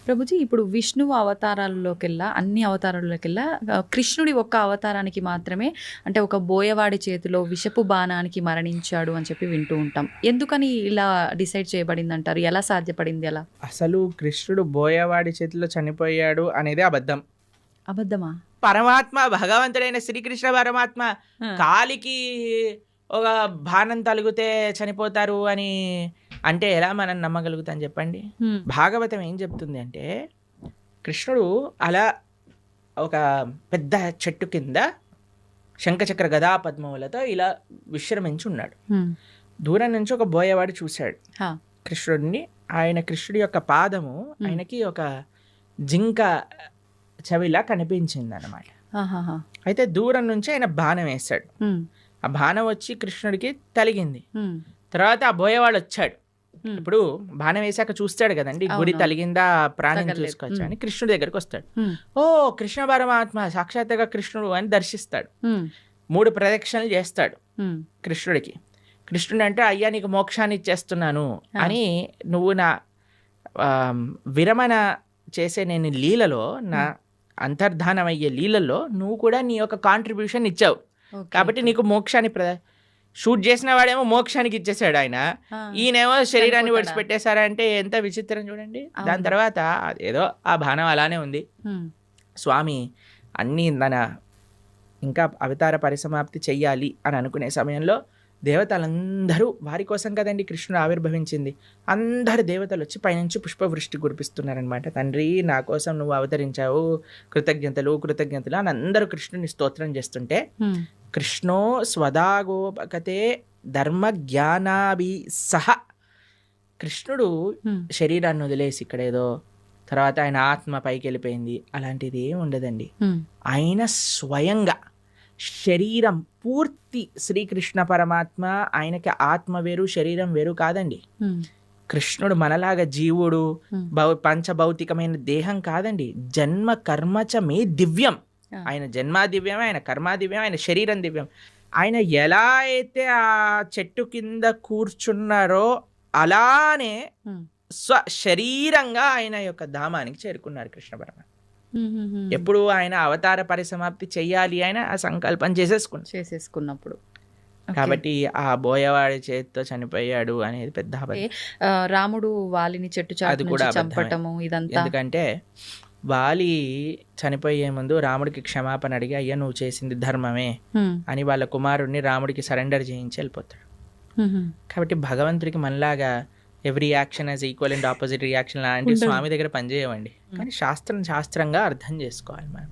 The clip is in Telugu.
ప్రభుజీ ఇప్పుడు విష్ణువు అవతారాల్లోకెల్లా అన్ని అవతారాల్లోకెల్లా కృష్ణుడి ఒక్క అవతారానికి మాత్రమే అంటే ఒక బోయవాడి చేతిలో విషపు బాణానికి మరణించాడు అని చెప్పి వింటూ ఉంటాం. ఎందుకని ఇలా డిసైడ్ చేయబడింది అంటారు? ఎలా సాధ్యపడింది అలా? అసలు కృష్ణుడు బోయవాడి చేతిలో చనిపోయాడు అనేది అబద్ధం. అబద్ధమా? పరమాత్మ భగవంతుడైన శ్రీకృష్ణ పరమాత్మ కాలికి ఒక బాణం తలిగితే చనిపోతారు అని అంటే ఎలా మనం నమ్మగలుగుతాం చెప్పండి? భాగవతం ఏం చెప్తుంది అంటే కృష్ణుడు అలా ఒక పెద్ద చెట్టు కింద శంఖచక్ర గదా పద్మములతో ఇలా విశ్రమించి ఉన్నాడు. దూరం నుంచి ఒక బోయవాడు చూశాడు కృష్ణుడిని. కృష్ణుడి యొక్క పాదము ఆయనకి ఒక జింక చెవిలా కనిపించింది అన్నమాట. అయితే దూరం నుంచి ఆయన బాణం వేశాడు. ఆ బాణం వచ్చి కృష్ణుడికి తలిగింది. తర్వాత ఆ బోయవాడు వచ్చాడు. ఇప్పుడు బాణం వేసాక చూస్తాడు కదండి, గురి తలిగిందా ప్రాణం చూసుకోవచ్చా అని కృష్ణుడి దగ్గరికి వస్తాడు. ఓ కృష్ణ పరమాత్మ సాక్షాత్తుగా కృష్ణుడు అని దర్శిస్తాడు. 3 ప్రదక్షిణలు చేస్తాడు కృష్ణుడికి. కృష్ణుడు అంటే అయ్యా నీకు మోక్షాన్ని ఇచ్చేస్తున్నాను అని, నువ్వు నా విరమణ చేసే నేను లీలలో, నా అంతర్ధానం అయ్యే లీలలో నువ్వు కూడా నీ యొక్క కాంట్రిబ్యూషన్ ఇచ్చావు కాబట్టి నీకు మోక్షాన్ని షూట్ చేసిన వాడేమో మోక్షానికి ఇచ్చేసాడు ఆయన, ఈయనేమో శరీరాన్ని విడిచిపెట్టేశారంటే ఎంత విచిత్రం చూడండి. దాని తర్వాత ఏదో ఆ బాణం అలానే ఉంది. స్వామి అన్నీ ఇంకా అవతార పరిసమాప్తి చెయ్యాలి అని అనుకునే సమయంలో దేవతలందరూ, వారి కోసం కదండి కృష్ణుడు ఆవిర్భవించింది, అందరు దేవతలు వచ్చి పైనుంచి పుష్పవృష్టి కురిపిస్తున్నారనమాట. తండ్రి నా కోసం నువ్వు అవతరించావు, కృతజ్ఞతలు కృతజ్ఞతలు అని అందరూ కృష్ణుని స్తోత్రం చేస్తుంటే, కృష్ణో స్వదాగోపకతే ధర్మ జ్ఞానాభి సహ, కృష్ణుడు శరీరాన్ని వదిలేసి ఇక్కడ ఏదో తర్వాత ఆయన ఆత్మ పైకి వెళ్ళిపోయింది అలాంటిది ఏమి ఉండదండి. ఆయన స్వయంగా శరీరం పూర్తి శ్రీకృష్ణ పరమాత్మ, ఆయనకి ఆత్మ వేరు శరీరం వేరు కాదండి. కృష్ణుడు మనలాగా జీవుడు పంచభౌతికమైన దేహం కాదండి. జన్మ కర్మచ మే దివ్యం. ఆయన జన్మ దివ్యమే, ఆయన కర్మ దివ్యం, ఆయన శరీరం దివ్యం. ఆయన ఎలా అయితే ఆ చెట్టు కింద కూర్చున్నారో అలానే శరీరంగా ఆయన యొక్క ధామానికి చేరుకున్నారు కృష్ణ పరమాత్మ. ఎప్పుడు ఆయన అవతార పరిసమాప్తి చెయ్యాలి ఆయన ఆ సంకల్పం చేసేసుకున్నప్పుడు. కాబట్టి ఆ బోయవాడి చేతితో చనిపోయాడు అనేది పెద్ద రాముడు వాలిని చెట్టు చాటు కూడా చంపటము ఇదంతా. ఎందుకంటే వాలి చనిపోయే ముందు రాముడికి క్షమాపణ అడిగి అయ్యా నువ్వు చేసింది ధర్మమే అని వాళ్ళ కుమారుడిని రాముడికి సరెండర్ చేయించి వెళ్ళిపోతాడు. కాబట్టి భగవంతుడికి మనలాగా every action as equal and opposite reaction లాంటి స్వామి దగ్గర పనిచేయవండి. కానీ శాస్త్రంగా అర్థం చేసుకోవాలి మనం.